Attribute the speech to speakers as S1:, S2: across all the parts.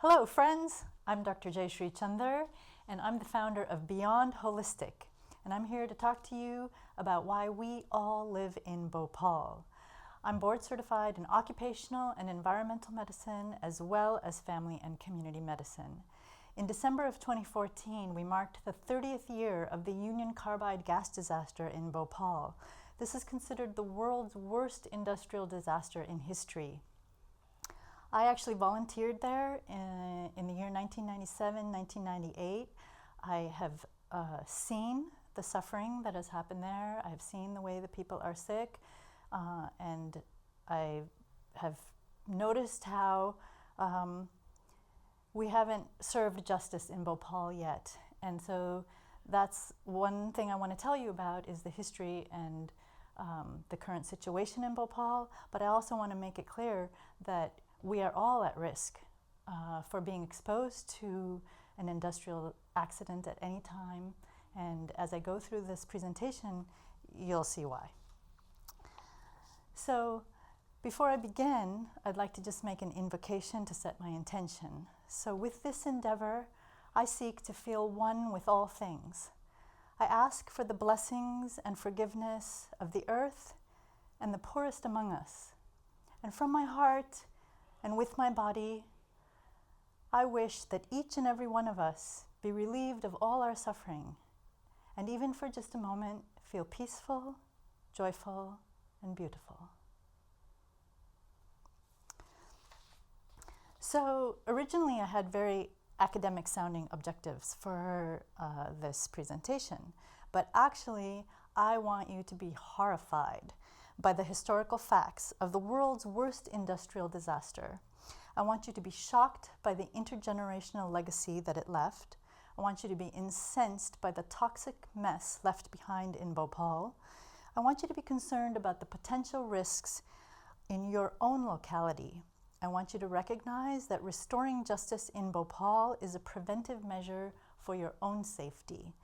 S1: Hello friends, I'm Dr. Jayshree Chandar and I'm the founder of Beyond Holistic, and I'm here to talk to you about why we all live in Bhopal. I'm board certified in occupational and environmental medicine as well as family and community medicine. In December of 2014, we marked the 30th year of the Union Carbide gas disaster in Bhopal. This is considered the world's worst industrial disaster in history. I actually volunteered there in the year 1997, 1998. I have seen the suffering that has happened there. I've seen the way that people are sick, and I have noticed how we haven't served justice in Bhopal yet. And so that's one thing I want to tell you about, is the history and the current situation in Bhopal. But I also want to make it clear that we are all at risk for being exposed to an industrial accident at any time. And as I go through this presentation, you'll see why. So before I begin, I'd like to just make an invocation to set my intention. So with this endeavor, I seek to feel one with all things. I ask for the blessings and forgiveness of the earth and the poorest among us. And from my heart, and with my body, I wish that each and every one of us be relieved of all our suffering, and even for just a moment, feel peaceful, joyful, and beautiful. So originally I had very academic sounding objectives for this presentation, but actually I want you to be horrified by the historical facts of the world's worst industrial disaster. I want you to be shocked by the intergenerational legacy that it left. I want you to be incensed by the toxic mess left behind in Bhopal. I want you to be concerned about the potential risks in your own locality. I want you to recognize that restoring justice in Bhopal is a preventive measure for your own safety.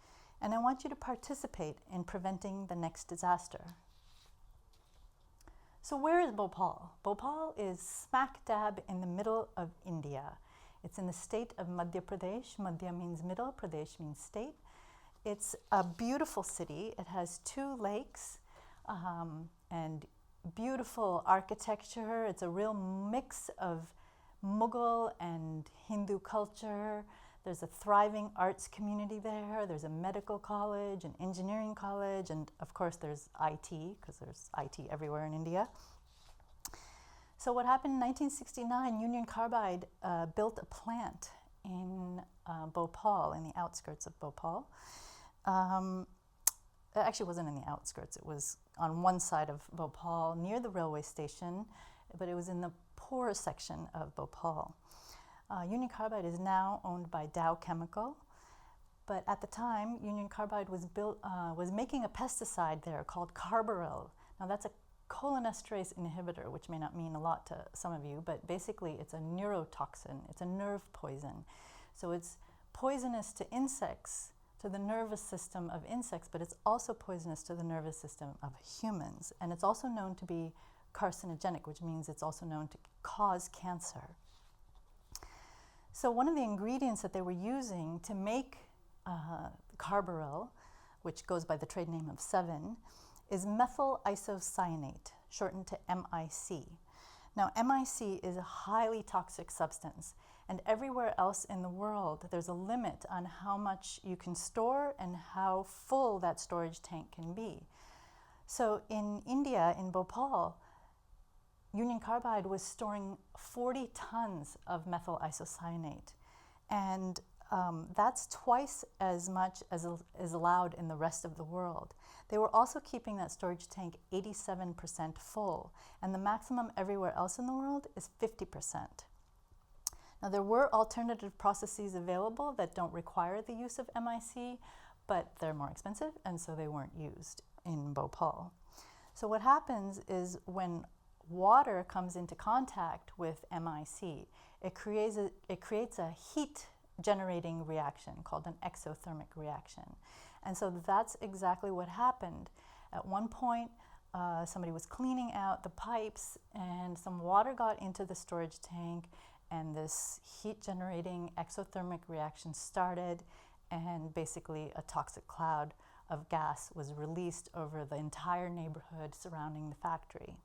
S1: And I want you to participate in preventing the next disaster. So where is Bhopal? Bhopal is smack dab in the middle of India. It's in the state of Madhya Pradesh. Madhya means middle, Pradesh means state. It's a beautiful city. It has 2 lakes and beautiful architecture. It's a real mix of Mughal and Hindu culture. There's a thriving arts community there. There's a medical college, an engineering college, and of course there's IT, because there's IT everywhere in India. So what happened in 1969, Union Carbide built a plant in Bhopal, in the outskirts of Bhopal. It actually wasn't in the outskirts. It was on one side of Bhopal, near the railway station, but it was in the poor section of Bhopal. Union Carbide is now owned by Dow Chemical, but at the time, Union Carbide was making a pesticide there called Carbaryl. Now that's a cholinesterase inhibitor, which may not mean a lot to some of you, but basically it's a neurotoxin. It's a nerve poison. So it's poisonous to insects, to the nervous system of insects, but it's also poisonous to the nervous system of humans. And it's also known to be carcinogenic, which means it's also known to cause cancer. So one of the ingredients that they were using to make Carbaryl, which goes by the trade name of 7, is Methylisocyanate, shortened to MIC. Now, MIC is a highly toxic substance, and everywhere else in the world, there's a limit on how much you can store and how full that storage tank can be. So in India, in Bhopal, Union Carbide was storing 40 tons of methylisocyanate, and that's twice as much as is allowed in the rest of the world. They were also keeping that storage tank 87% full, and the maximum everywhere else in the world is 50%. Now, there were alternative processes available that don't require the use of MIC, but they're more expensive, and so they weren't used in Bhopal. So what happens is when water comes into contact with MIC, it creates a heat generating reaction called an exothermic reaction. And so that's exactly what happened. At one point, somebody was cleaning out the pipes and some water got into the storage tank and this heat-generating exothermic reaction started, and basically a toxic cloud of gas was released over the entire neighborhood surrounding the factory.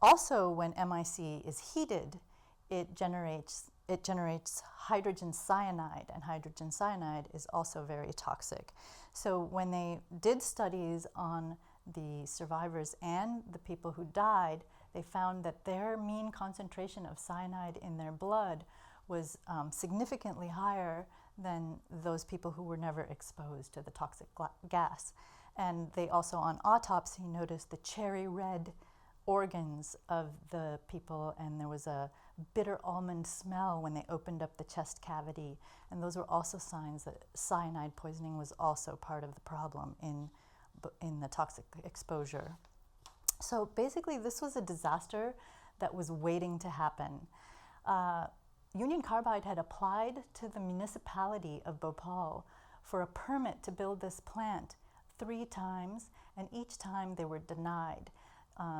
S1: Also, when MIC is heated, it generates hydrogen cyanide, and hydrogen cyanide is also very toxic. So when they did studies on the survivors and the people who died, they found that their mean concentration of cyanide in their blood was significantly higher than those people who were never exposed to the toxic gas. And they also, on autopsy, noticed the cherry red organs of the people, and there was a bitter almond smell when they opened up the chest cavity. And those were also signs that cyanide poisoning was also part of the problem in the toxic exposure. So basically, this was a disaster that was waiting to happen. Union Carbide had applied to the municipality of Bhopal for a permit to build this plant 3 times, and each time they were denied.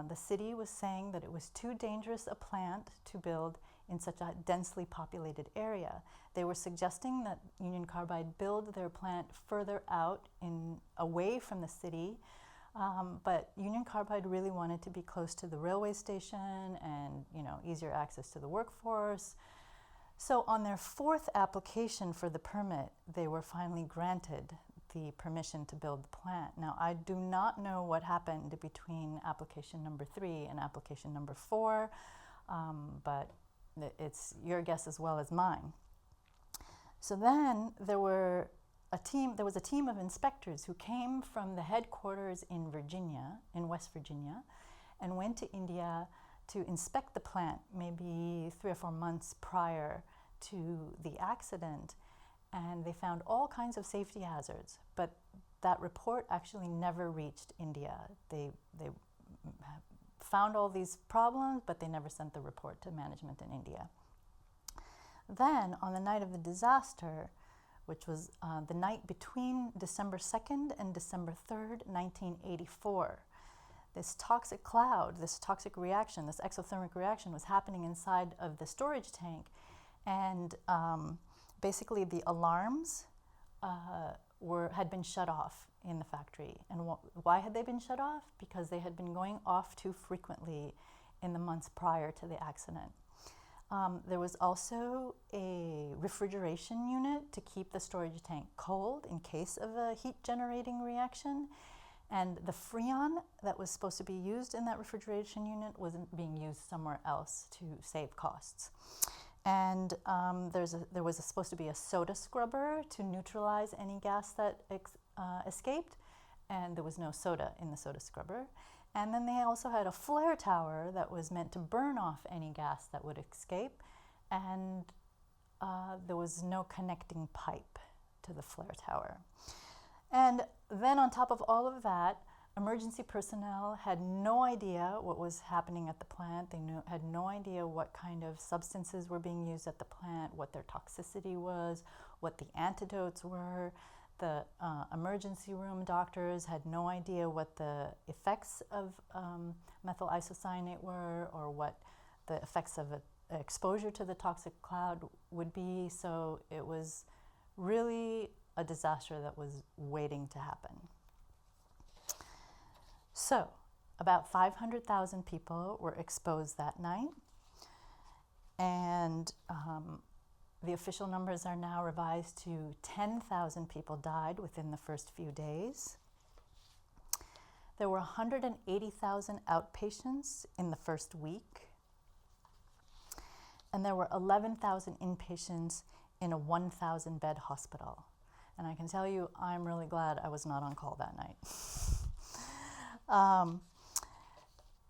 S1: The city was saying that it was too dangerous a plant to build in such a densely populated area. They were suggesting that Union Carbide build their plant further out away from the city, but Union Carbide really wanted to be close to the railway station and easier access to the workforce. So on their 4th application for the permit, they were finally granted the permission to build the plant. Now, I do not know what happened between application number 3 and application number 4, but it's your guess as well as mine. So then there was a team of inspectors who came from the headquarters in West Virginia, and went to India to inspect the plant maybe 3 or 4 months prior to the accident. And they found all kinds of safety hazards, but that report actually never reached India. They found all these problems, but they never sent the report to management in India. Then, on the night of the disaster, which was the night between December 2nd and December 3rd, 1984, this toxic cloud, this toxic reaction, this exothermic reaction was happening inside of the storage tank, and basically the alarms had been shut off in the factory. And why had they been shut off? Because they had been going off too frequently in the months prior to the accident. There was also a refrigeration unit to keep the storage tank cold in case of a heat-generating reaction. And the freon that was supposed to be used in that refrigeration unit wasn't being used somewhere else to save costs. And there was supposed to be a soda scrubber to neutralize any gas that escaped, and there was no soda in the soda scrubber. And then they also had a flare tower that was meant to burn off any gas that would escape, and there was no connecting pipe to the flare tower. And then on top of all of that, emergency personnel had no idea what was happening at the plant. They had no idea what kind of substances were being used at the plant, what their toxicity was, what the antidotes were. The emergency room doctors had no idea what the effects of methylisocyanate were, or what the effects of exposure to the toxic cloud would be. So it was really a disaster that was waiting to happen. So about 500,000 people were exposed that night, and the official numbers are now revised to 10,000 people died within the first few days. There were 180,000 outpatients in the first week, and there were 11,000 inpatients in a 1,000-bed hospital. And I can tell you, I'm really glad I was not on call that night.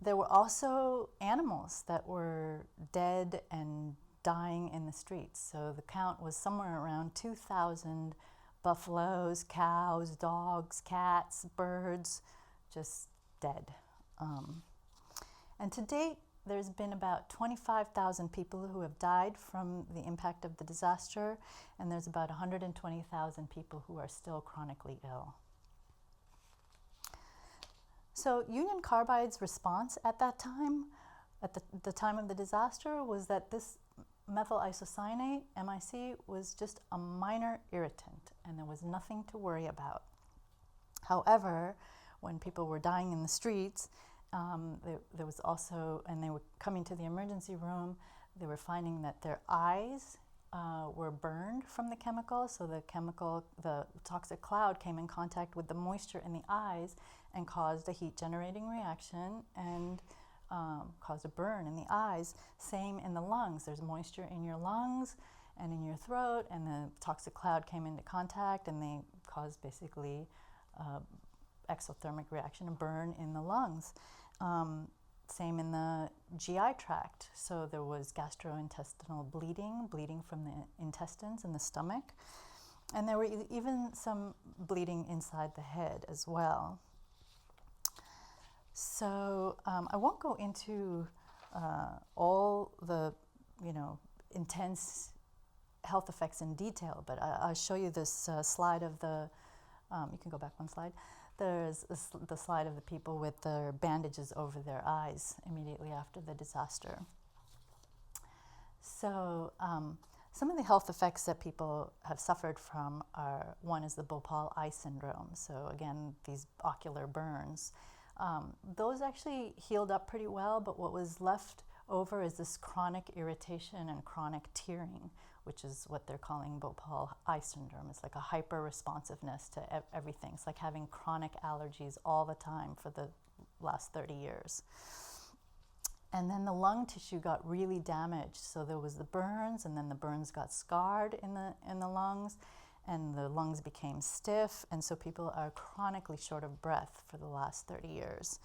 S1: There were also animals that were dead and dying in the streets. So the count was somewhere around 2,000 buffaloes, cows, dogs, cats, birds, just dead. And to date, there's been about 25,000 people who have died from the impact of the disaster, and there's about 120,000 people who are still chronically ill. So Union Carbide's response at that time, at the time of the disaster, was that this methylisocyanate, MIC, was just a minor irritant and there was nothing to worry about. However, when people were dying in the streets, there was also, and they were coming to the emergency room, they were finding that their eyes were burned from the chemical. So the toxic cloud came in contact with the moisture in the eyes and caused a heat generating reaction and caused a burn in the eyes. Same in the lungs. There's moisture in your lungs and in your throat, and the toxic cloud came into contact and they caused basically exothermic reaction, a burn in the lungs. Same in the GI tract. So there was gastrointestinal bleeding from the intestines and the stomach. And there were even some bleeding inside the head as well. So I won't go into all the, intense health effects in detail, but I'll show you this slide of the, you can go back one slide. There's the slide of the people with their bandages over their eyes immediately after the disaster. So some of the health effects that people have suffered from are, one is the Bhopal eye syndrome. So again, these ocular burns. Those actually healed up pretty well, but what was left over is this chronic irritation and chronic tearing, which is what they're calling Bhopal eye syndrome. It's like a hyper-responsiveness to everything. It's like having chronic allergies all the time for the last 30 years. And then the lung tissue got really damaged. So there was the burns, and then the burns got scarred in the lungs, and the lungs became stiff, and so people are chronically short of breath for the last 30 years.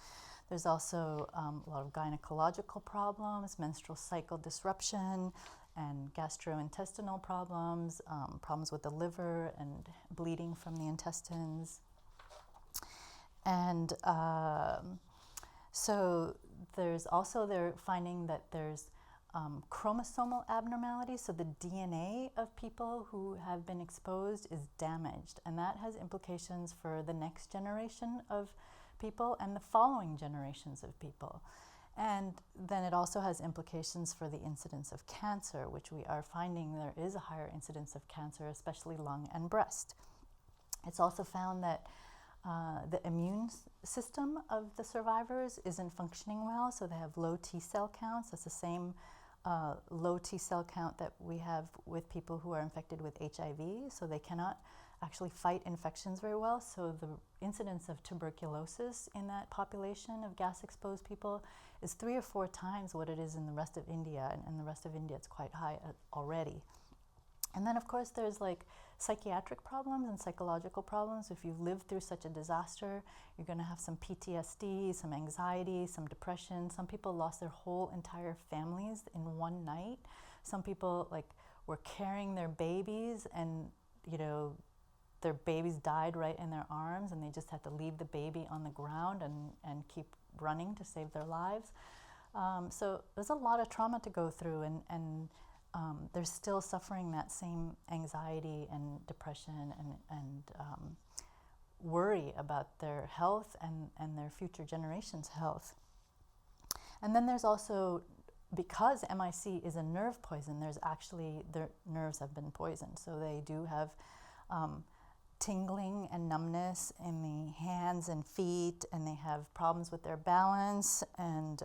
S1: There's also a lot of gynecological problems, menstrual cycle disruption, and gastrointestinal problems, problems with the liver and bleeding from the intestines. And so there's also, they're finding that there's chromosomal abnormalities. So the DNA of people who have been exposed is damaged, and that has implications for the next generation of people and the following generations of people. And then it also has implications for the incidence of cancer, which we are finding there is a higher incidence of cancer, especially lung and breast. It's also found that the immune system of the survivors isn't functioning well, so they have low T cell counts. That's the same low T cell count that we have with people who are infected with HIV, so they cannot actually fight infections very well. So the incidence of tuberculosis in that population of gas-exposed people is 3 or 4 times what it is in the rest of India, and in the rest of India it's quite high already. And then of course there's like psychiatric problems and psychological problems. If you've lived through such a disaster, you're going to have some PTSD, some anxiety, some depression. Some people lost their whole entire families in one night. Some people were carrying their babies, and their babies died right in their arms, and they just had to leave the baby on the ground and keep running to save their lives. So there's a lot of trauma to go through, and they're still suffering that same anxiety and depression and worry about their health and their future generations' health. And then there's also, because MIC is a nerve poison, there's actually, their nerves have been poisoned. So they do have tingling and numbness in the hands and feet, and they have problems with their balance and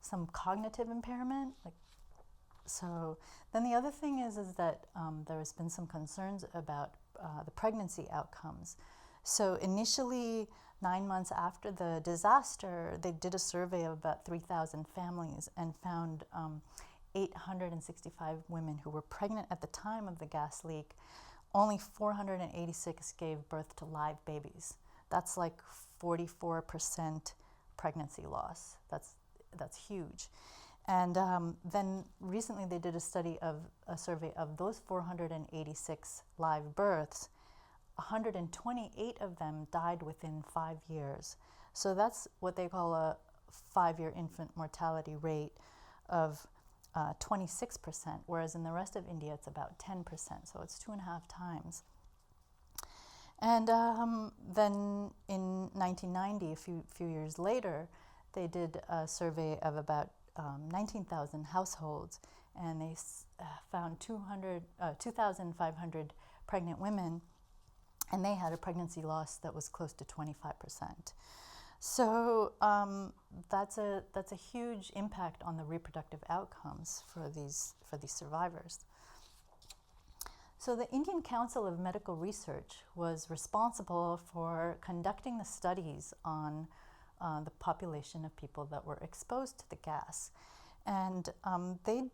S1: some cognitive impairment. So then the other thing is that there's been some concerns about the pregnancy outcomes. So initially, 9 months after the disaster, they did a survey of about 3,000 families and found 865 women who were pregnant at the time of the gas leak. Only 486 gave birth to live babies. That's like 44% pregnancy loss. That's huge. And then recently they did a survey of those 486 live births. 128 of them died within 5 years. So that's what they call a 5-year infant mortality rate of 26%, whereas in the rest of India it's about 10%, so it's 2.5 times. And then in 1990, a few years later, they did a survey of about 19,000 households, and they found 2,500 pregnant women, and they had a pregnancy loss that was close to 25%. So that's a huge impact on the reproductive outcomes for these survivors. So the Indian Council of Medical Research was responsible for conducting the studies on the population of people that were exposed to the gas. And they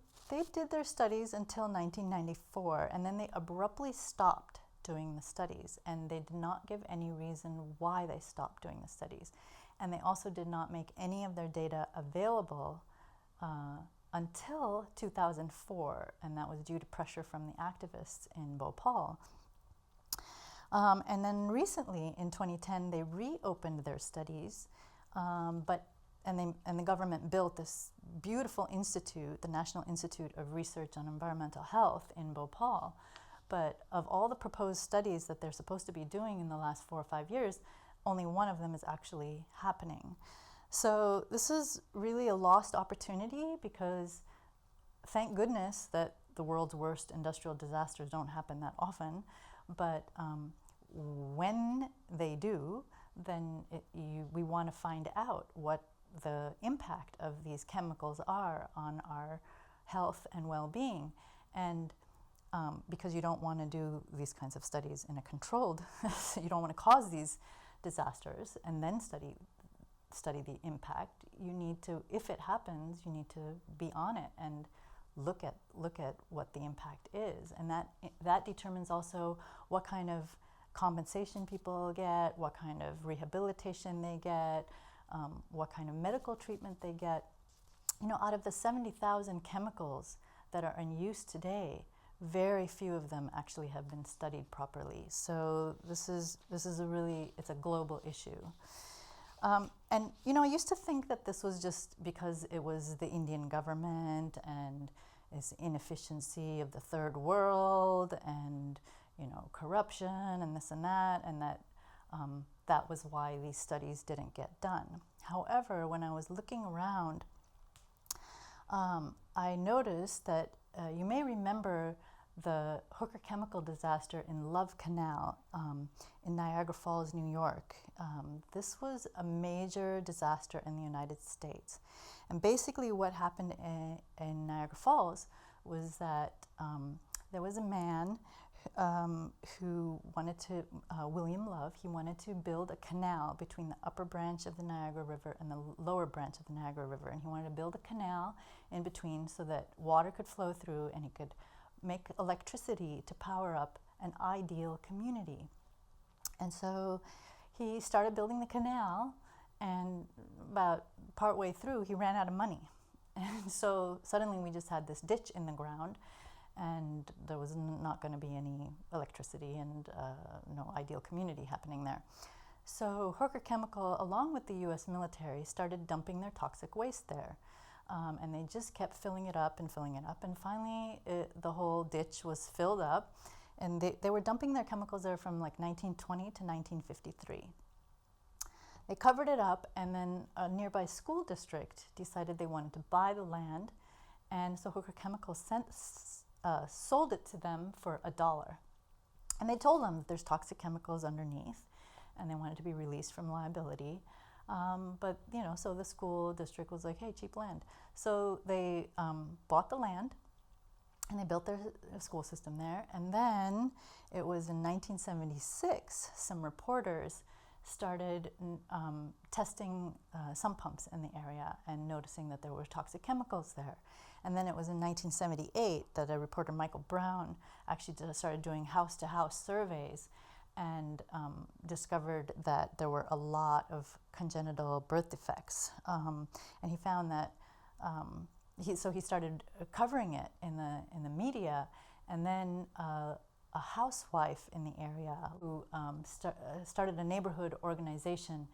S1: did their studies until 1994, and then they abruptly stopped doing the studies, and they did not give any reason why they stopped doing the studies. And they also did not make any of their data available until 2004, and that was due to pressure from the activists in Bhopal. And then recently, in 2010, they reopened their studies, and the government built this beautiful institute, the National Institute of Research on Environmental Health in Bhopal. But of all the proposed studies that they're supposed to be doing in the last 4 or 5 years, only one of them is actually happening. So this is really a lost opportunity, because thank goodness that the world's worst industrial disasters don't happen that often. But when they do, then we want to find out what the impact of these chemicals are on our health and well-being. And because you don't want to do these kinds of studies in a controlled, you don't want to cause these disasters and then study the impact. You need to, if it happens, you need to be on it and look at what the impact is, and that determines also what kind of compensation people get, what kind of rehabilitation they get, what kind of medical treatment they get. You know, out of the 70,000 chemicals that are in use today, very few of them actually have been studied properly. So this is it's a global issue. And you know, I used to think that this was just because it was the Indian government and its inefficiency of the third world and, you know, corruption and this and that that was why these studies didn't get done. However, when I was looking around, I noticed that you may remember the Hooker chemical disaster in Love Canal in Niagara Falls, New York. This was a major disaster in the United States. And basically what happened in Niagara Falls was that there was a man who wanted to, William Love, he wanted to build a canal between the upper branch of the Niagara River and the lower branch of the Niagara River. And he wanted to build a canal in between so that water could flow through and he could make electricity to power up an ideal community. And so he started building the canal, and about partway through, he ran out of money. And so suddenly we just had this ditch in the ground, and there was not going to be any electricity and no ideal community happening there. So Hooker Chemical, along with the US military, started dumping their toxic waste there. And they just kept filling it up, and finally the whole ditch was filled up, and they were dumping their chemicals there from like 1920 to 1953. They covered it up, and then a nearby school district decided they wanted to buy the land, and so Hooker Chemical sold it to them for $1. And they told them that there's toxic chemicals underneath, and they wanted to be released from liability. But, you know, so the school district was like, hey, cheap land. So they bought the land, and they built their school system there. And then it was in 1976, some reporters started testing sump pumps in the area and noticing that there were toxic chemicals there. And then it was in 1978 that a reporter, Michael Brown, actually started doing house-to-house surveys and discovered that there were a lot of congenital birth defects. And he found that, so he started covering it in the media, and then a housewife in the area who started a neighborhood organization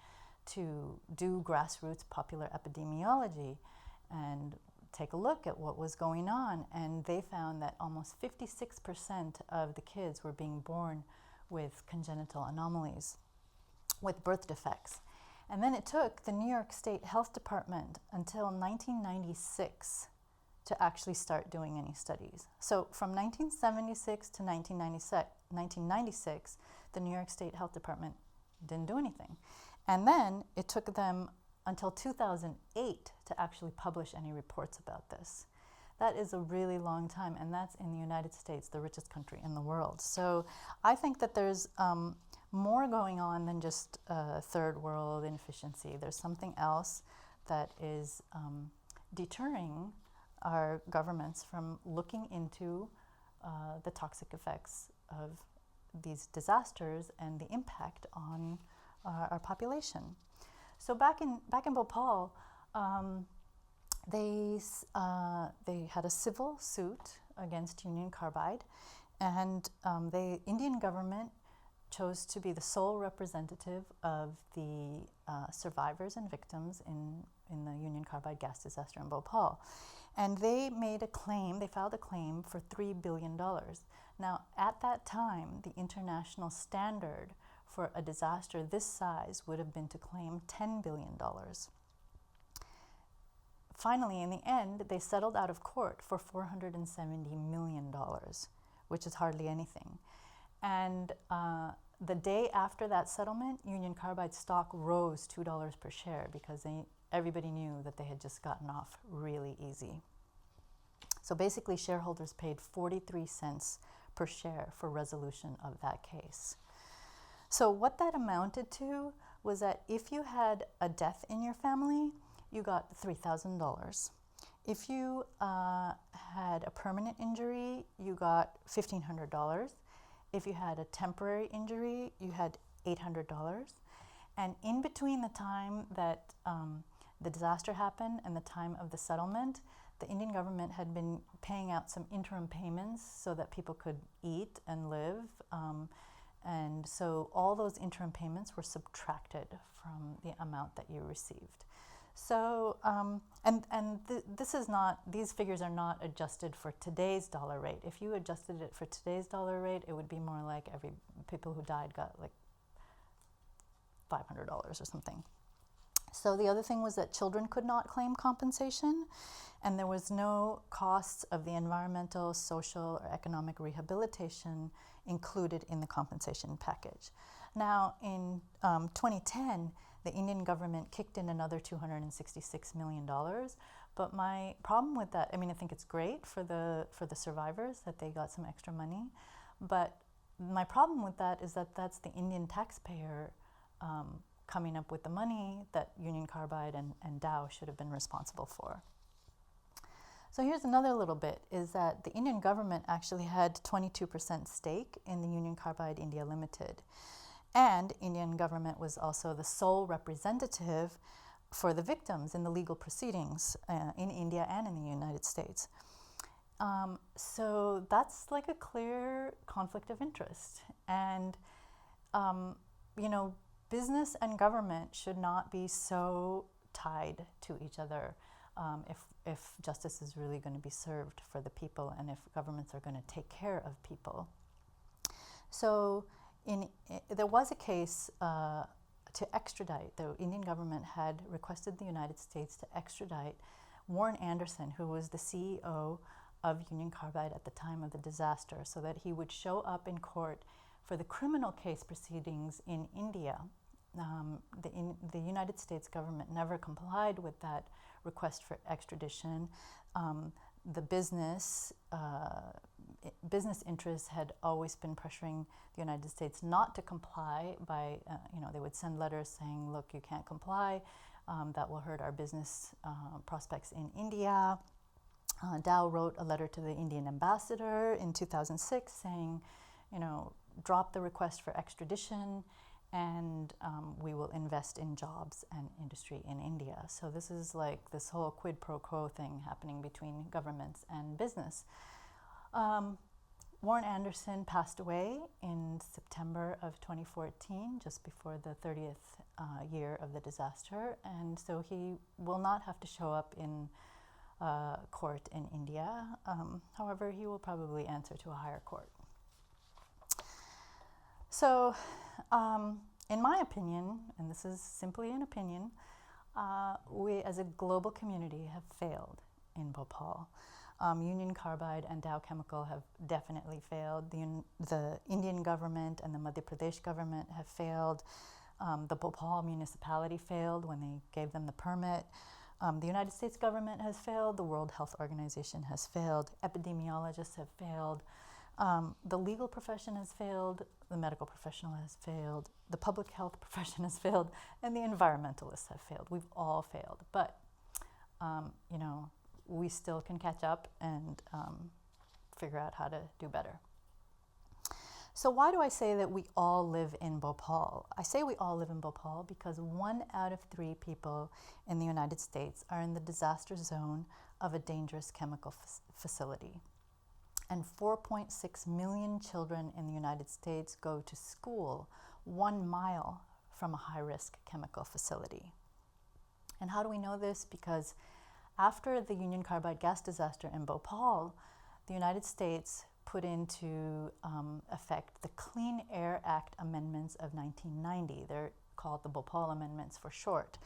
S1: to do grassroots popular epidemiology and take a look at what was going on. And they found that almost 56% of the kids were being born with congenital anomalies, with birth defects. And then it took the New York State Health Department until 1996 to actually start doing any studies. So from 1976 to 1996, the New York State Health Department didn't do anything. And then it took them until 2008 to actually publish any reports about this. That is a really long time, and that's in the United States, the richest country in the world. So I think that there's more going on than just third world inefficiency. There's something else that is deterring our governments from looking into the toxic effects of these disasters and the impact on our population. So back in Bhopal, they had a civil suit against Union Carbide, and the Indian government chose to be the sole representative of the survivors and victims in the Union Carbide gas disaster in Bhopal. And they filed a claim for $3 billion. Now, at that time, the international standard for a disaster this size would have been to claim $10 billion. Finally, in the end, they settled out of court for $470 million, which is hardly anything. And the day after that settlement, Union Carbide stock rose $2 per share because everybody knew that they had just gotten off really easy. So basically, shareholders paid 43 cents per share for resolution of that case. So what that amounted to was that if you had a death in your family, you got $3,000. If you had a permanent injury, you got $1,500. If you had a temporary injury, you had $800. And in between the time that the disaster happened and the time of the settlement, the Indian government had been paying out some interim payments so that people could eat and live. And so all those interim payments were subtracted from the amount that you received. So, these figures are not adjusted for today's dollar rate. If you adjusted it for today's dollar rate, it would be more like people who died got like $500 or something. So the other thing was that children could not claim compensation, and there was no costs of the environmental, social, or economic rehabilitation included in the compensation package. Now, in 2010, the Indian government kicked in another $266 million. But my problem with that, I think it's great for the survivors that they got some extra money. But my problem with that is that that's the Indian taxpayer coming up with the money that Union Carbide and Dow should have been responsible for. So here's another little bit, is that the Indian government actually had 22% stake in the Union Carbide India Limited. And Indian government was also the sole representative for the victims in the legal proceedings in India and in the United States. So that's like a clear conflict of interest. And, business and government should not be so tied to each other if justice is really going to be served for the people and if governments are going to take care of people. So there was a case to extradite. The Indian government had requested the United States to extradite Warren Anderson, who was the CEO of Union Carbide at the time of the disaster, so that he would show up in court for the criminal case proceedings in India. The United States government never complied with that request for extradition. The business interests had always been pressuring the United States not to comply by, they would send letters saying, look, you can't comply, that will hurt our business prospects in India. Dow wrote a letter to the Indian ambassador in 2006 saying, drop the request for extradition and we will invest in jobs and industry in India. So this is like this whole quid pro quo thing happening between governments and business. Warren Anderson passed away in September of 2014, just before the 30th year of the disaster, and so he will not have to show up in court in India. However, he will probably answer to a higher court. So, in my opinion, and this is simply an opinion, we as a global community have failed in Bhopal. Union Carbide and Dow Chemical have definitely failed. The Indian government and the Madhya Pradesh government have failed. The Bhopal municipality failed when they gave them the permit. The United States government has failed. The World Health Organization has failed. Epidemiologists have failed. The legal profession has failed. The medical professional has failed. The public health profession has failed. And the environmentalists have failed. We've all failed. But, we still can catch up and figure out how to do better. So why do I say that we all live in Bhopal? I say we all live in Bhopal because 1 out of 3 people in the United States are in the disaster zone of a dangerous chemical facility. And 4.6 million children in the United States go to school 1 mile from a high-risk chemical facility. And how do we know this? Because after the Union Carbide gas disaster in Bhopal, the United States put into effect the Clean Air Act amendments of 1990. They're called the Bhopal Amendments for short.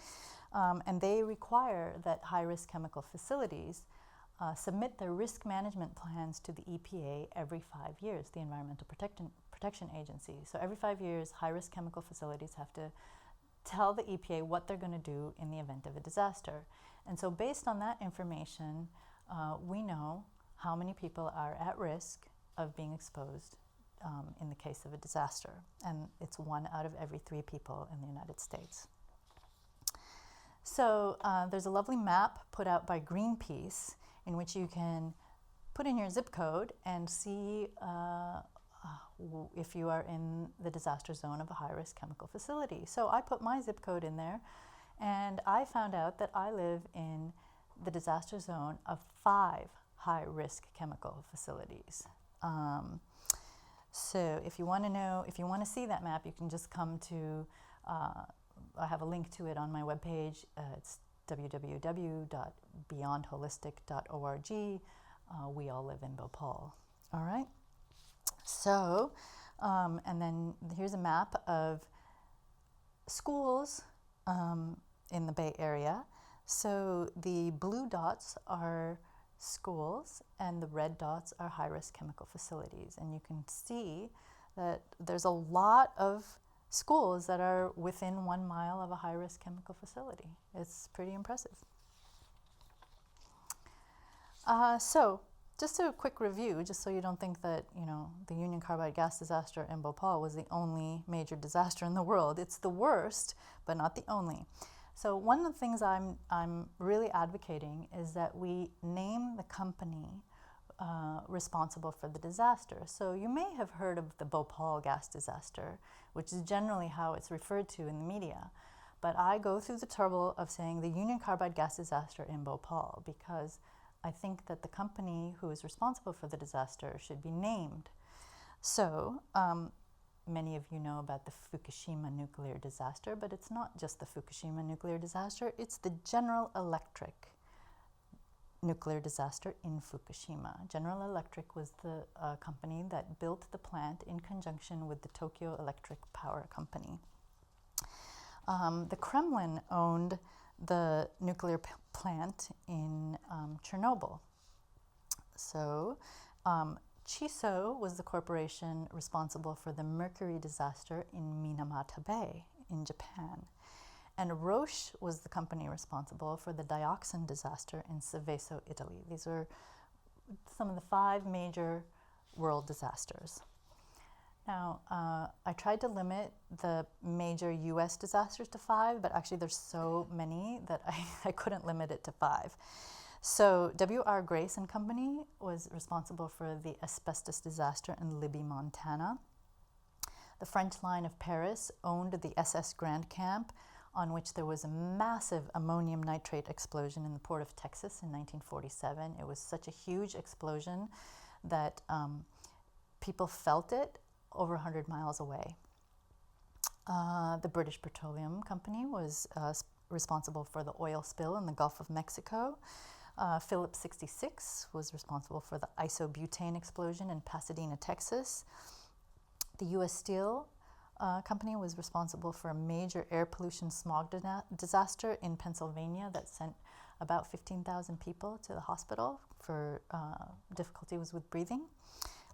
S1: And they require that high-risk chemical facilities submit their risk management plans to the EPA every 5 years, the Environmental Protection Agency. So every 5 years, high-risk chemical facilities have to tell the EPA what they're going to do in the event of a disaster. And so based on that information, we know how many people are at risk of being exposed in the case of a disaster. And it's 1 out of every 3 people in the United States. So there's a lovely map put out by Greenpeace in which you can put in your zip code and see if you are in the disaster zone of a high-risk chemical facility. So I put my zip code in there, and I found out that I live in the disaster zone of 5 high-risk chemical facilities. So if you want to see that map, you can just come to, I have a link to it on my webpage. It's www.beyondholistic.org. We all live in Bhopal. All right. So, and then here's a map of schools in the Bay Area. So the blue dots are schools and the red dots are high-risk chemical facilities. And you can see that there's a lot of schools that are within 1 mile of a high-risk chemical facility. It's pretty impressive. So just a quick review, just so you don't think that, the Union Carbide gas disaster in Bhopal was the only major disaster in the world. It's the worst, but not the only. So one of the things I'm really advocating is that we name the company responsible for the disaster. So you may have heard of the Bhopal gas disaster, which is generally how it's referred to in the media. But I go through the trouble of saying the Union Carbide gas disaster in Bhopal because I think that the company who is responsible for the disaster should be named. So many of you know about the Fukushima nuclear disaster, but it's not just the Fukushima nuclear disaster, it's the General Electric nuclear disaster in Fukushima. General Electric was the company that built the plant in conjunction with the Tokyo Electric Power Company. The Kremlin owned the nuclear plant in Chernobyl. So Chisso was the corporation responsible for the Mercury disaster in Minamata Bay in Japan. And Roche was the company responsible for the dioxin disaster in Seveso, Italy. These are some of the 5 major world disasters. Now, I tried to limit the major US disasters to 5, but actually there's so many that I couldn't limit it to 5. So W.R. Grace and Company was responsible for the asbestos disaster in Libby, Montana. The French line of Paris owned the SS Grand Camp, on which there was a massive ammonium nitrate explosion in the port of Texas in 1947. It was such a huge explosion that people felt it over 100 miles away. The British Petroleum Company was responsible for the oil spill in the Gulf of Mexico. Phillips 66 was responsible for the isobutane explosion in Pasadena, Texas. The U.S. Steel company was responsible for a major air pollution smog disaster in Pennsylvania that sent about 15,000 people to the hospital for difficulties with breathing.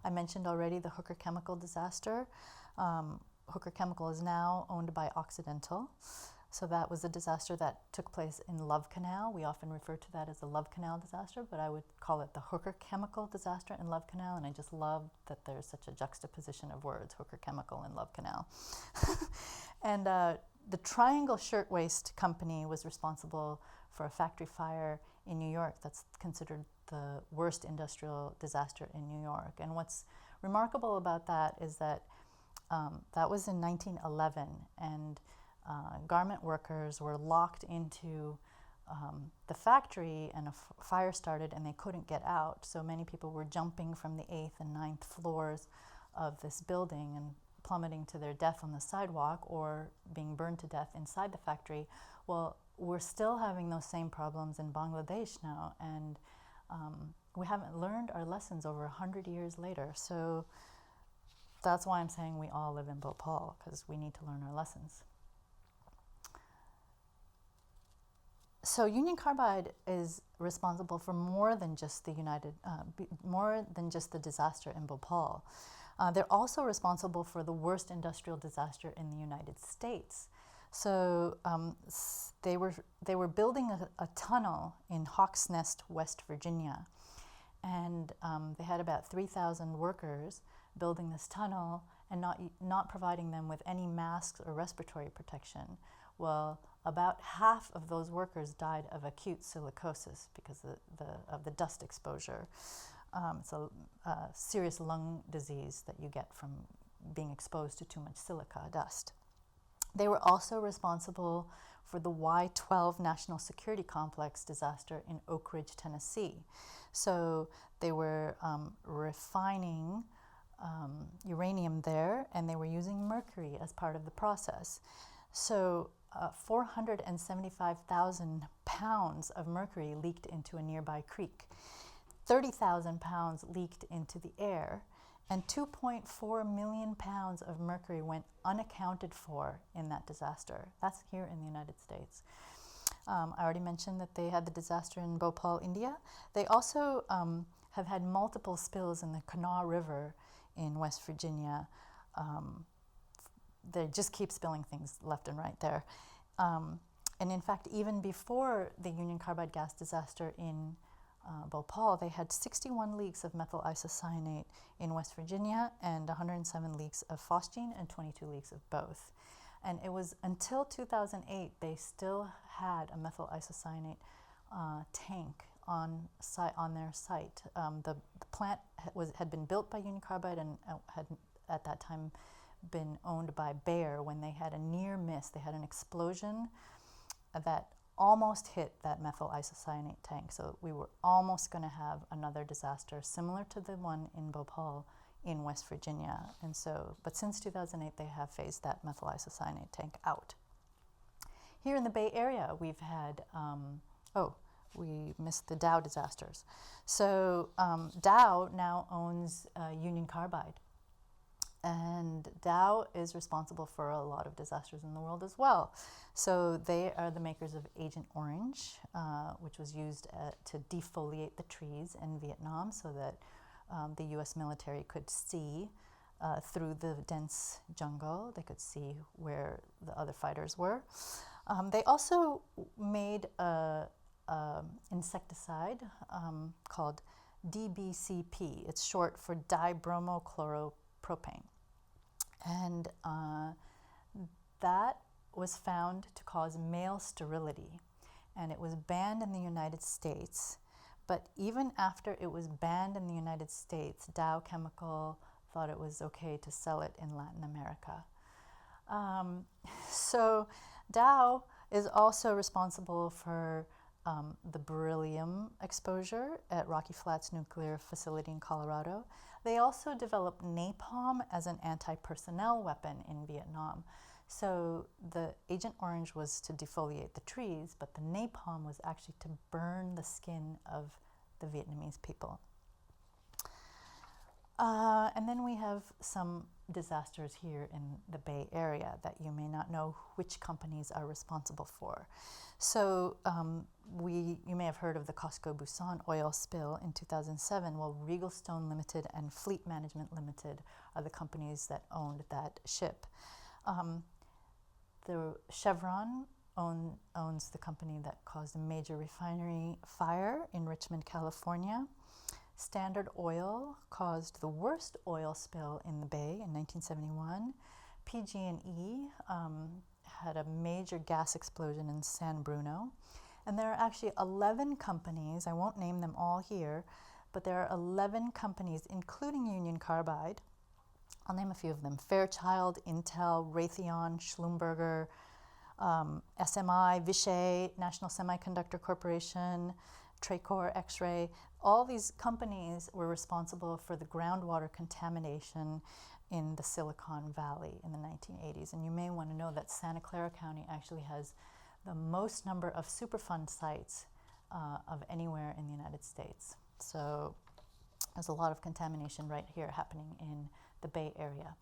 S1: I mentioned already the Hooker Chemical disaster. Hooker Chemical is now owned by Occidental. So that was a disaster that took place in Love Canal. We often refer to that as the Love Canal disaster, but I would call it the Hooker Chemical disaster in Love Canal, and I just love that there's such a juxtaposition of words, Hooker Chemical and Love Canal. And the Triangle Shirtwaist Company was responsible for a factory fire in New York that's considered the worst industrial disaster in New York. And what's remarkable about that is that that was in 1911, and garment workers were locked into the factory, and a fire started and they couldn't get out. So many people were jumping from the 8th and 9th floors of this building and plummeting to their death on the sidewalk or being burned to death inside the factory. Well, we're still having those same problems in Bangladesh now, and we haven't learned our lessons over 100 years later. So that's why I'm saying we all live in Bhopal, because we need to learn our lessons. So Union Carbide is responsible for more than just the disaster in Bhopal. They're also responsible for the worst industrial disaster in the United States. So they were building a tunnel in Hawks Nest, West Virginia, and they had about 3,000 workers building this tunnel and not providing them with any masks or respiratory protection. Well, about half of those workers died of acute silicosis because of the dust exposure. It's a serious lung disease that you get from being exposed to too much silica dust. They were also responsible for the Y-12 National Security Complex disaster in Oak Ridge, Tennessee. So they were refining uranium there, and they were using mercury as part of the process. So 475,000 pounds of mercury leaked into a nearby creek. 30,000 pounds leaked into the air, and 2.4 million pounds of mercury went unaccounted for in that disaster. That's here in the United States. I already mentioned that they had the disaster in Bhopal, India. They also have had multiple spills in the Kanawha River in West Virginia. They just keep spilling things left and right there. And in fact, even before the Union Carbide gas disaster in Bhopal, they had 61 leaks of methylisocyanate in West Virginia and 107 leaks of phosgene and 22 leaks of both. And it was until 2008 they still had a methylisocyanate tank on their site. The plant had been built by Union Carbide and had at that time been owned by Bayer. When they had a near miss, they had an explosion that almost hit that methylisocyanate tank. So we were almost going to have another disaster similar to the one in Bhopal in West Virginia. And so, but since 2008, they have phased that methylisocyanate tank out. Here in the Bay Area, we've had, we missed the Dow disasters. So Dow now owns Union Carbide. And Dow is responsible for a lot of disasters in the world as well. So they are the makers of Agent Orange, which was used to defoliate the trees in Vietnam so that the US military could see through the dense jungle. They could see where the other fighters were. They also made an insecticide called DBCP. It's short for dibromochloropropanone. And that was found to cause male sterility. And it was banned in the United States. But even after it was banned in the United States, Dow Chemical thought it was okay to sell it in Latin America. So Dow is also responsible for the beryllium exposure at Rocky Flats Nuclear Facility in Colorado. They also developed napalm as an anti-personnel weapon in Vietnam. So the Agent Orange was to defoliate the trees, but the napalm was actually to burn the skin of the Vietnamese people. And then we have some disasters here in the Bay Area that you may not know which companies are responsible for. So you may have heard of the Costco Busan oil spill in 2007. Well, Regal Stone Limited and Fleet Management Limited are the companies that owned that ship. The Chevron owns the company that caused a major refinery fire in Richmond, California. Standard Oil caused the worst oil spill in the Bay in 1971. PG&E had a major gas explosion in San Bruno. And there are actually 11 companies, I won't name them all here, but there are 11 companies, including Union Carbide. I'll name a few of them: Fairchild, Intel, Raytheon, Schlumberger, SMI, Vishay, National Semiconductor Corporation, Tracor, X-Ray. All these companies were responsible for the groundwater contamination in the Silicon Valley in the 1980s. And you may want to know that Santa Clara County actually has the most number of Superfund sites of anywhere in the United States. So there's a lot of contamination right here happening in the Bay Area.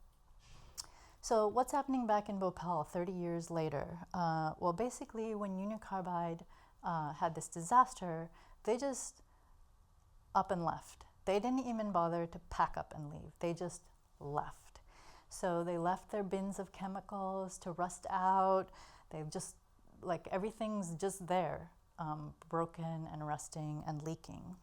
S1: So what's happening back in Bhopal 30 years later? Well, basically, when Union Carbide had this disaster, they just up and left. They didn't even bother to pack up and leave. They just left. So they left their bins of chemicals to rust out. They've just, like, everything's just there, broken and rusting and leaking.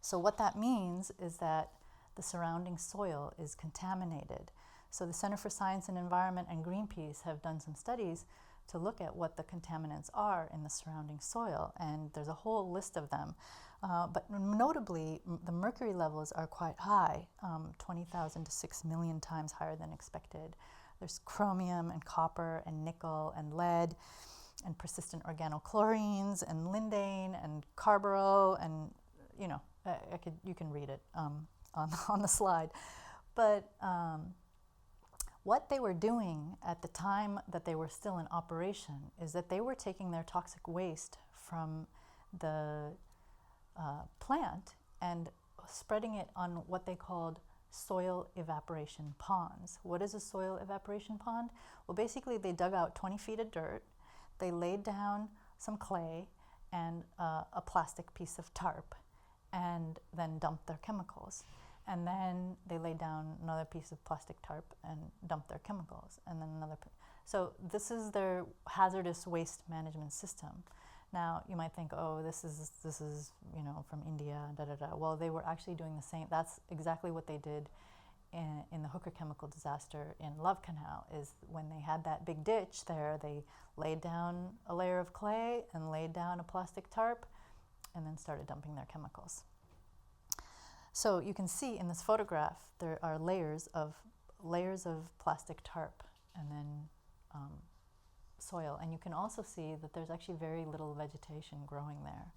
S1: So what that means is that the surrounding soil is contaminated. So the Center for Science and Environment and Greenpeace have done some studies to look at what the contaminants are in the surrounding soil, and there's a whole list of them. But notably, the mercury levels are quite high, 20,000 to 6 million times higher than expected. There's chromium and copper and nickel and lead and persistent organochlorines and lindane and carbaryl, and you can read it on the slide. But what they were doing at the time that they were still in operation is that they were taking their toxic waste from the plant and spreading it on what they called soil evaporation ponds. What is a soil evaporation pond? Well, basically they dug out 20 feet of dirt, they laid down some clay and a plastic piece of tarp, and then dumped their chemicals. And then they laid down another piece of plastic tarp and dumped their chemicals, and then another. So this is their hazardous waste management system. Now you might think, oh, this is from India, da da da. Well, they were actually doing the same. That's exactly what they did in the Hooker chemical disaster in Love Canal. Is when they had that big ditch there, they laid down a layer of clay and laid down a plastic tarp, and then started dumping their chemicals. So you can see in this photograph there are layers of plastic tarp and then soil, and you can also see that there's actually very little vegetation growing there,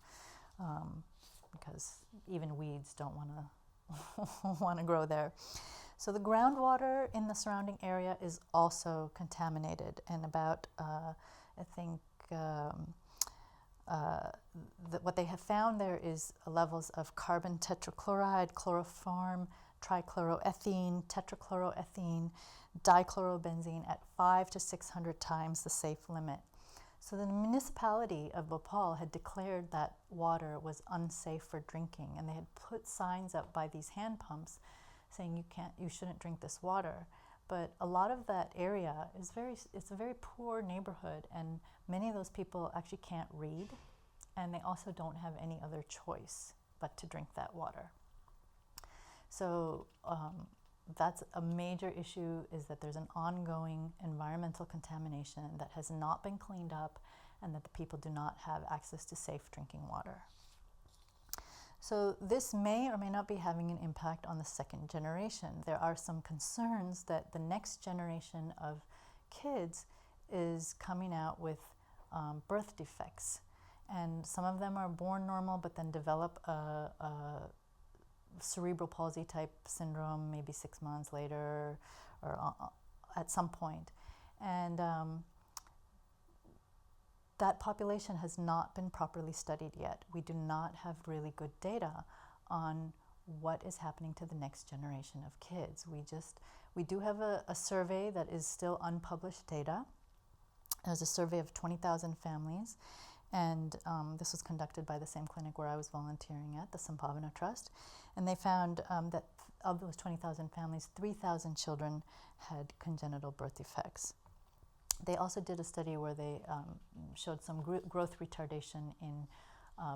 S1: because even weeds don't want to grow there. So the groundwater in the surrounding area is also contaminated, and about what they have found there is levels of carbon tetrachloride, chloroform, trichloroethene, tetrachloroethene, dichlorobenzene at 500 to 600 times the safe limit. So the municipality of Bhopal had declared that water was unsafe for drinking, and they had put signs up by these hand pumps saying you shouldn't drink this water. But a lot of that area it's a very poor neighborhood, and many of those people actually can't read, and they also don't have any other choice but to drink that water. So that's a major issue, is that there's an ongoing environmental contamination that has not been cleaned up, and that the people do not have access to safe drinking water. So this may or may not be having an impact on the second generation. There are some concerns that the next generation of kids is coming out with birth defects, and some of them are born normal but then develop a cerebral palsy type syndrome maybe 6 months later or at some point. And that population has not been properly studied yet. We do not have really good data on what is happening to the next generation of kids. We do have a survey that is still unpublished data. It was a survey of 20,000 families, and this was conducted by the same clinic where I was volunteering at, the Sambhavana Trust, and they found that of those 20,000 families, 3,000 children had congenital birth defects. They also did a study where they showed some growth retardation in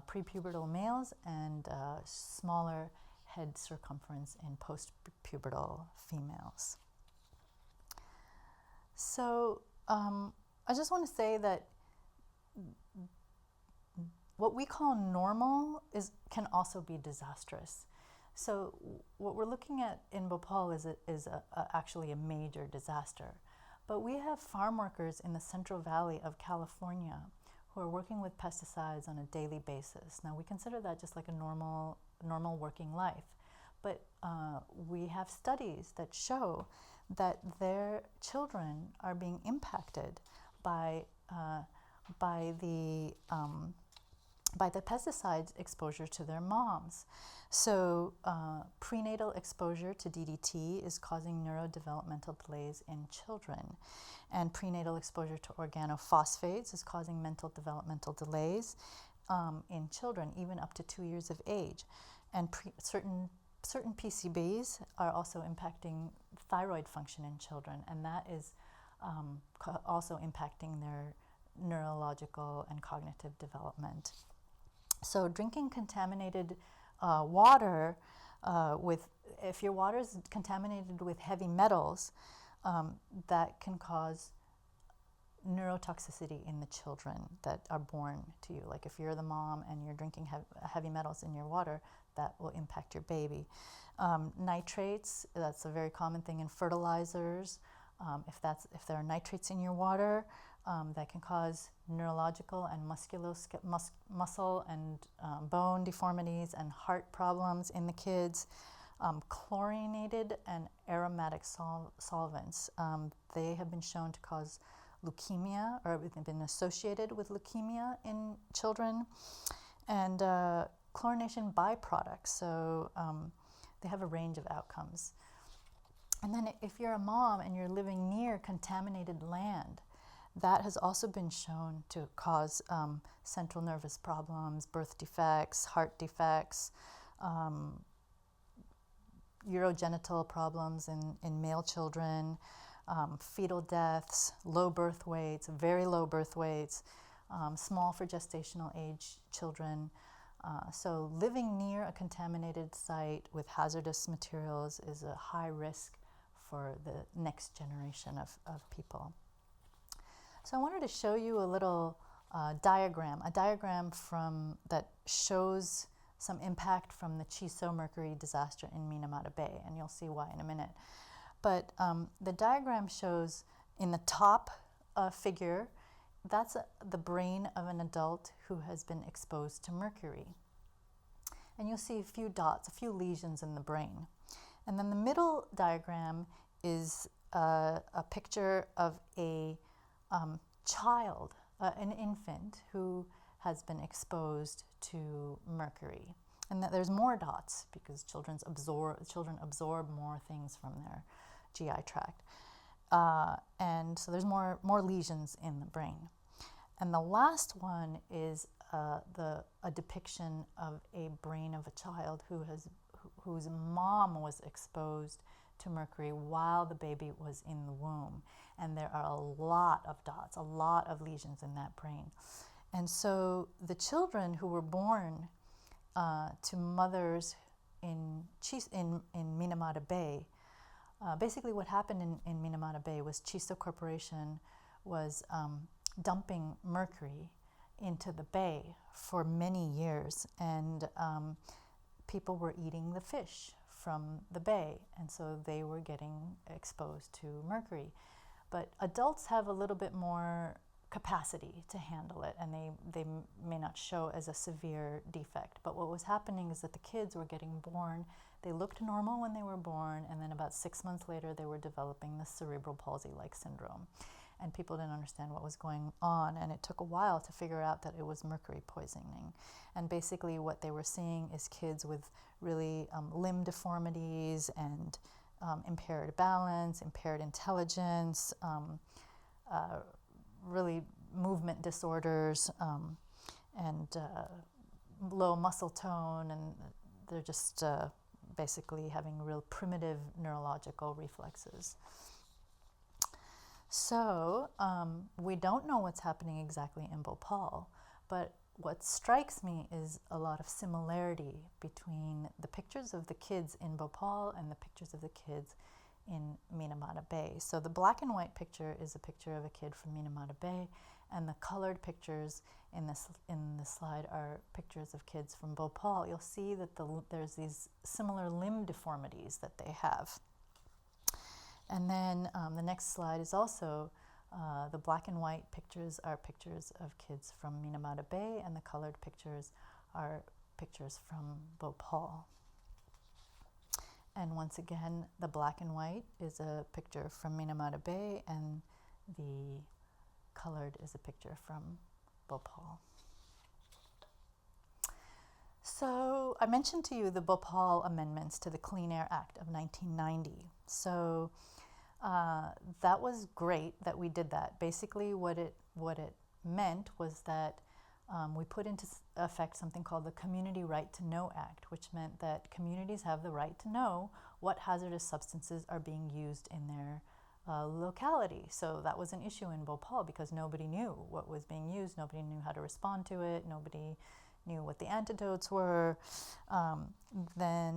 S1: prepubertal males and smaller head circumference in postpubertal females. So I just want to say that what we call normal can also be disastrous. So what we're looking at in Bhopal is actually a major disaster. But we have farm workers in the Central Valley of California who are working with pesticides on a daily basis. Now we consider that just like a normal working life. But we have studies that show that their children are being impacted by the pesticides exposure to their moms. So prenatal exposure to DDT is causing neurodevelopmental delays in children, and prenatal exposure to organophosphates is causing mental developmental delays in children, even up to 2 years of age. And certain PCBs are also impacting thyroid function in children, and that is also impacting their neurological and cognitive development. So drinking contaminated water, if your water is contaminated with heavy metals, that can cause neurotoxicity in the children that are born to you. Like if you're the mom and you're drinking heavy metals in your water, that will impact your baby. Nitrates, that's a very common thing in fertilizers. If there are nitrates in your water, that can cause neurological and muscle and bone deformities and heart problems in the kids. Chlorinated and aromatic solvents, they have been shown to cause leukemia, or have been associated with leukemia in children. And chlorination byproducts, so they have a range of outcomes. And then if you're a mom and you're living near contaminated land, that has also been shown to cause central nervous problems, birth defects, heart defects, urogenital problems in male children, fetal deaths, low birth weights, very low birth weights, small for gestational age children. So living near a contaminated site with hazardous materials is a high risk for the next generation of people. So I wanted to show you a little diagram that shows some impact from the Chisso Mercury disaster in Minamata Bay, and you'll see why in a minute. But the diagram shows in the top figure, that's the brain of an adult who has been exposed to mercury. And you'll see a few dots, a few lesions in the brain. And then the middle diagram is a picture of a child, an infant who has been exposed to mercury. And that there's more dots because children absorb more things from their GI tract. And so there's more lesions in the brain. And the last one is a depiction of a brain of a child whose mom was exposed to mercury while the baby was in the womb. And there are a lot of dots, a lot of lesions in that brain. And so the children who were born to mothers in Minamata Bay, basically what happened in Minamata Bay was Chisso Corporation was dumping mercury into the bay for many years, and people were eating the fish from the bay, and so they were getting exposed to mercury. But adults have a little bit more capacity to handle it, and they may not show as a severe defect. But what was happening is that the kids were getting born, they looked normal when they were born, and then about 6 months later they were developing the cerebral palsy-like syndrome. and people didn't understand what was going on, and it took a while to figure out that it was mercury poisoning. And basically what they were seeing is kids with really limb deformities and impaired balance, impaired intelligence, really movement disorders, and low muscle tone, and they're just basically having real primitive neurological reflexes. So we don't know what's happening exactly in Bhopal, but what strikes me is a lot of similarity between the pictures of the kids in Bhopal and the pictures of the kids in Minamata Bay. So the black and white picture is a picture of a kid from Minamata Bay, and the colored pictures in this slide are pictures of kids from Bhopal. You'll see that there's these similar limb deformities that they have. And then the next slide is also the black and white pictures are pictures of kids from Minamata Bay, and the colored pictures are pictures from Bhopal. And once again, the black and white is a picture from Minamata Bay, and the colored is a picture from Bhopal. So I mentioned to you the Bhopal amendments to the Clean Air Act of 1990. So that was great that we did that. Basically what it meant was that we put into effect something called the Community Right to Know Act, which meant that communities have the right to know what hazardous substances are being used in their locality. So that was an issue in Bhopal because nobody knew what was being used, nobody knew how to respond to it, nobody knew what the antidotes were.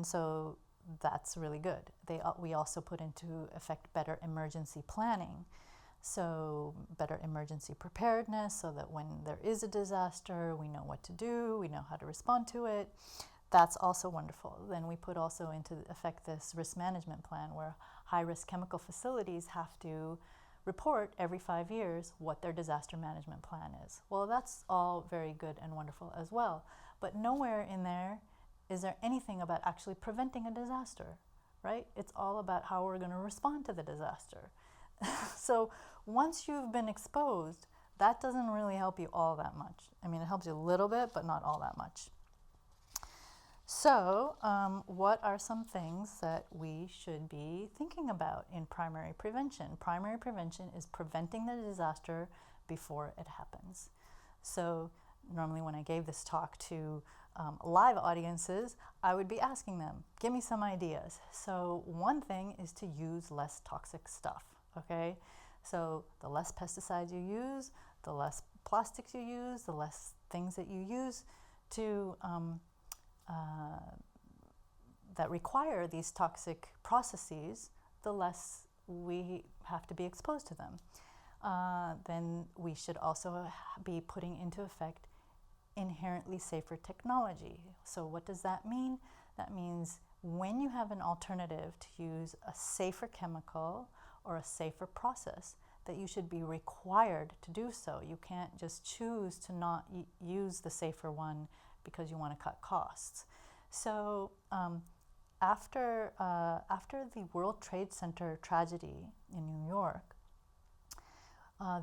S1: So that's really good. We also put into effect better emergency planning. So better emergency preparedness, so that when there is a disaster, we know what to do, we know how to respond to it. That's also wonderful. Then we put also into effect this risk management plan where high-risk chemical facilities have to report every 5 years what their disaster management plan is. Well, that's all very good and wonderful as well, but nowhere in there is there anything about actually preventing a disaster, right? It's all about how we're going to respond to the disaster. So once you've been exposed, that doesn't really help you all that much. I mean, it helps you a little bit, but not all that much. So what are some things that we should be thinking about in primary prevention? Primary prevention is preventing the disaster before it happens. So normally when I gave this talk to live audiences, I would be asking them, give me some ideas. So one thing is to use less toxic stuff, okay? So the less pesticides you use, the less plastics you use, the less things that you use to that require these toxic processes, the less we have to be exposed to them. Then we should also be putting into effect inherently safer technology. So what does that mean? That means when you have an alternative to use a safer chemical or a safer process, that you should be required to do so. You can't just choose to not use the safer one because you want to cut costs. So after the World Trade Center tragedy in New York,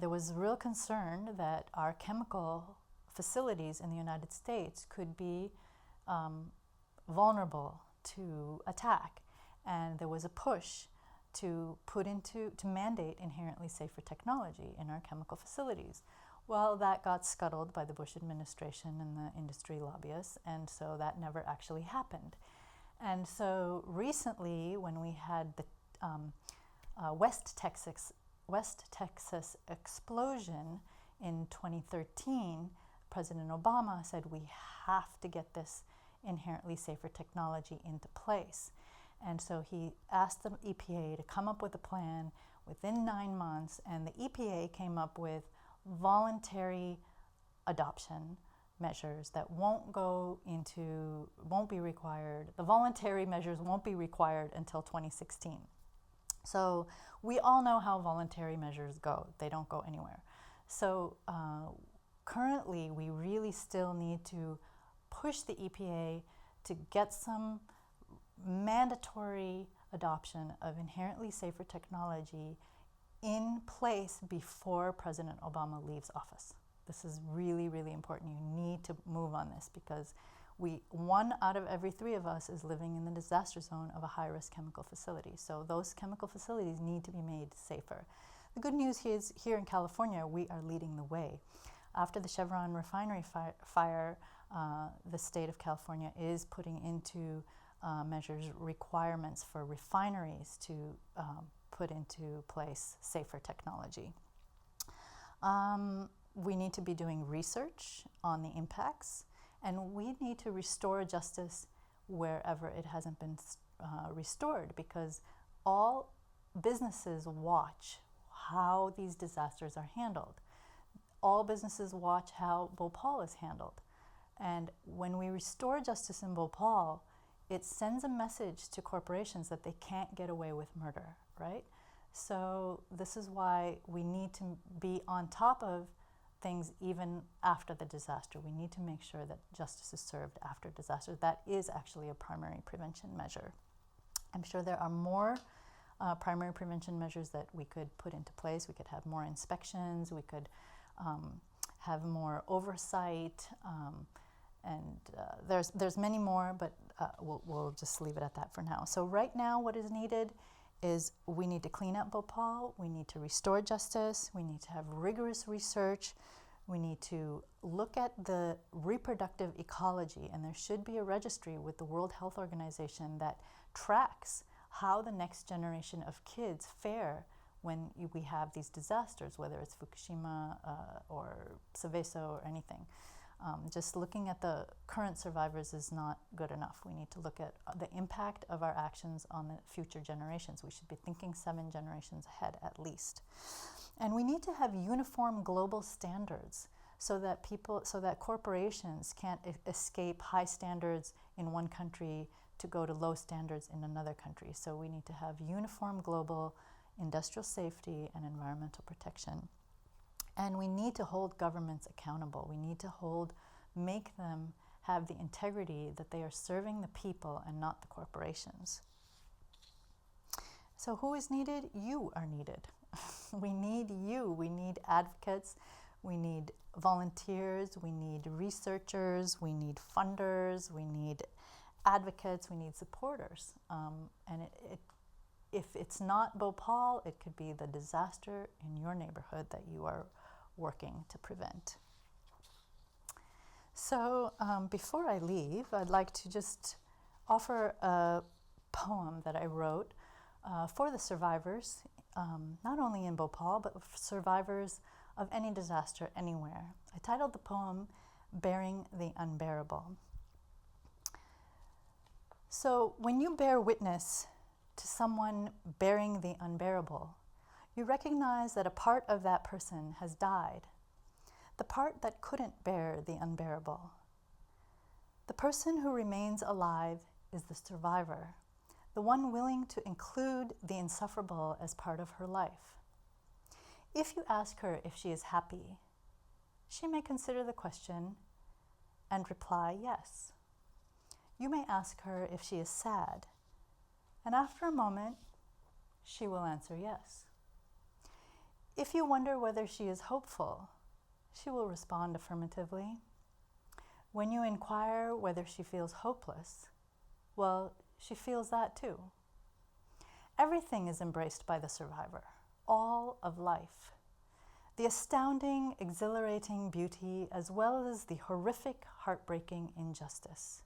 S1: there was real concern that our chemical facilities in the United States could be vulnerable to attack, and there was a push to mandate inherently safer technology in our chemical facilities. Well, that got scuttled by the Bush administration and the industry lobbyists, and so that never actually happened. And so recently, when we had the West Texas explosion in 2013, President Obama said we have to get this inherently safer technology into place. And so he asked the EPA to come up with a plan within 9 months, and the EPA came up with voluntary adoption measures that won't be required. The voluntary measures won't be required until 2016. So we all know how voluntary measures go. They don't go anywhere. So currently, we really still need to push the EPA to get some mandatory adoption of inherently safer technology in place before President Obama leaves office. This is really, really important. You need to move on this because one out of every 3 of us is living in the disaster zone of a high-risk chemical facility. So those chemical facilities need to be made safer. The good news is here in California, we are leading the way. After the Chevron refinery fire, the state of California is putting into measures requirements for refineries to put into place safer technology. We need to be doing research on the impacts, and we need to restore justice wherever it hasn't been restored, because all businesses watch how these disasters are handled. All businesses watch how Bhopal is handled. And when we restore justice in Bhopal, it sends a message to corporations that they can't get away with murder, right? So this is why we need to be on top of things even after the disaster. We need to make sure that justice is served after disaster. That is actually a primary prevention measure. I'm sure there are more primary prevention measures that we could put into place. We could have more inspections, we could have more oversight, and there's many more, but we'll just leave it at that for now. So right now what is needed is we need to clean up Bhopal, we need to restore justice, we need to have rigorous research, we need to look at the reproductive ecology, and there should be a registry with the World Health Organization that tracks how the next generation of kids fare when we have these disasters, whether it's Fukushima or Seveso or anything. Just looking at the current survivors is not good enough. We need to look at the impact of our actions on the future generations. We should be thinking 7 generations ahead at least. And we need to have uniform global standards so that corporations can't escape high standards in one country to go to low standards in another country. So we need to have uniform global industrial safety and environmental protection. And we need to hold governments accountable. We need to make them have the integrity that they are serving the people and not the corporations. So who is needed? You are needed. We need you. We need advocates. We need volunteers. We need researchers. We need funders. We need advocates. We need supporters. And if it's not Bhopal, it could be the disaster in your neighborhood that you are working to prevent. So before I leave, I'd like to just offer a poem that I wrote for the survivors, not only in Bhopal, but survivors of any disaster anywhere. I titled the poem, Bearing the Unbearable. So when you bear witness to someone bearing the unbearable, you recognize that a part of that person has died, the part that couldn't bear the unbearable. The person who remains alive is the survivor, the one willing to include the insufferable as part of her life. If you ask her if she is happy, she may consider the question and reply yes. You may ask her if she is sad, and after a moment, she will answer yes. If you wonder whether she is hopeful, she will respond affirmatively. When you inquire whether she feels hopeless, well, she feels that too. Everything is embraced by the survivor, all of life. The astounding, exhilarating beauty, as well as the horrific, heartbreaking injustice.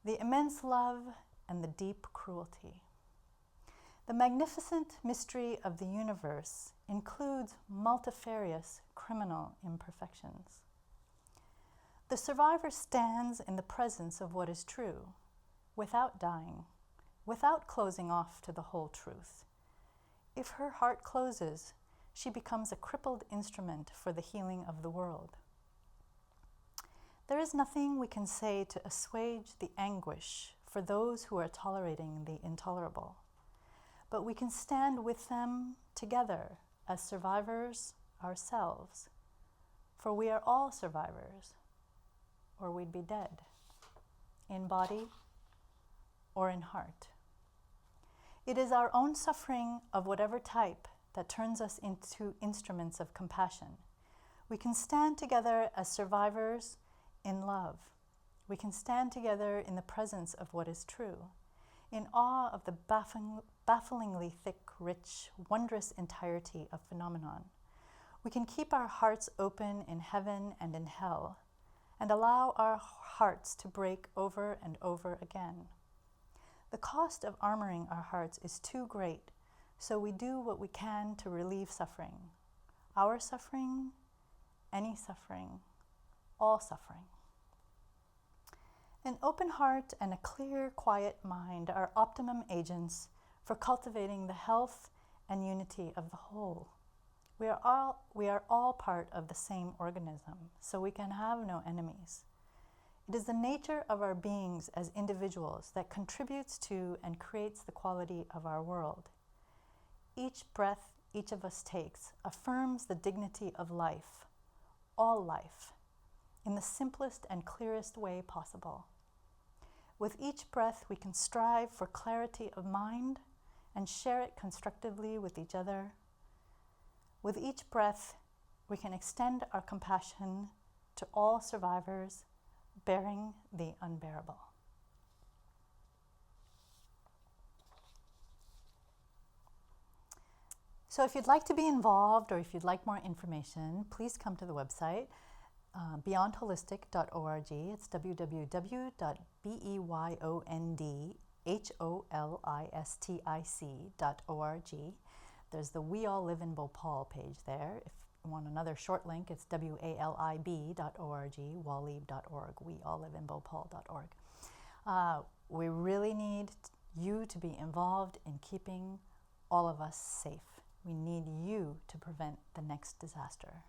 S1: The immense love and the deep cruelty. The magnificent mystery of the universe includes multifarious criminal imperfections. The survivor stands in the presence of what is true, without dying, without closing off to the whole truth. If her heart closes, she becomes a crippled instrument for the healing of the world. There is nothing we can say to assuage the anguish for those who are tolerating the intolerable, but we can stand with them together as survivors ourselves, for we are all survivors, or we'd be dead, in body or in heart. It is our own suffering of whatever type that turns us into instruments of compassion. We can stand together as survivors in love. We can stand together in the presence of what is true, in awe of the bafflingly thick, rich, wondrous entirety of phenomenon. We can keep our hearts open in heaven and in hell, and allow our hearts to break over and over again. The cost of armoring our hearts is too great, so we do what we can to relieve suffering. Our suffering, any suffering, all suffering. An open heart and a clear, quiet mind are optimum agents for cultivating the health and unity of the whole. We are all part of the same organism, so we can have no enemies. It is the nature of our beings as individuals that contributes to and creates the quality of our world. Each breath each of us takes affirms the dignity of life, all life, in the simplest and clearest way possible. With each breath, we can strive for clarity of mind and share it constructively with each other. With each breath, we can extend our compassion to all survivors bearing the unbearable. So if you'd like to be involved or if you'd like more information, please come to the website, beyondholistic.org. It's www.beyondholistic.org. There's the We All Live in Bhopal page there. If you want another short link, it's walib.org, walib.org, wealliveinbhopal.org. We really need you to be involved in keeping all of us safe. We need you to prevent the next disaster.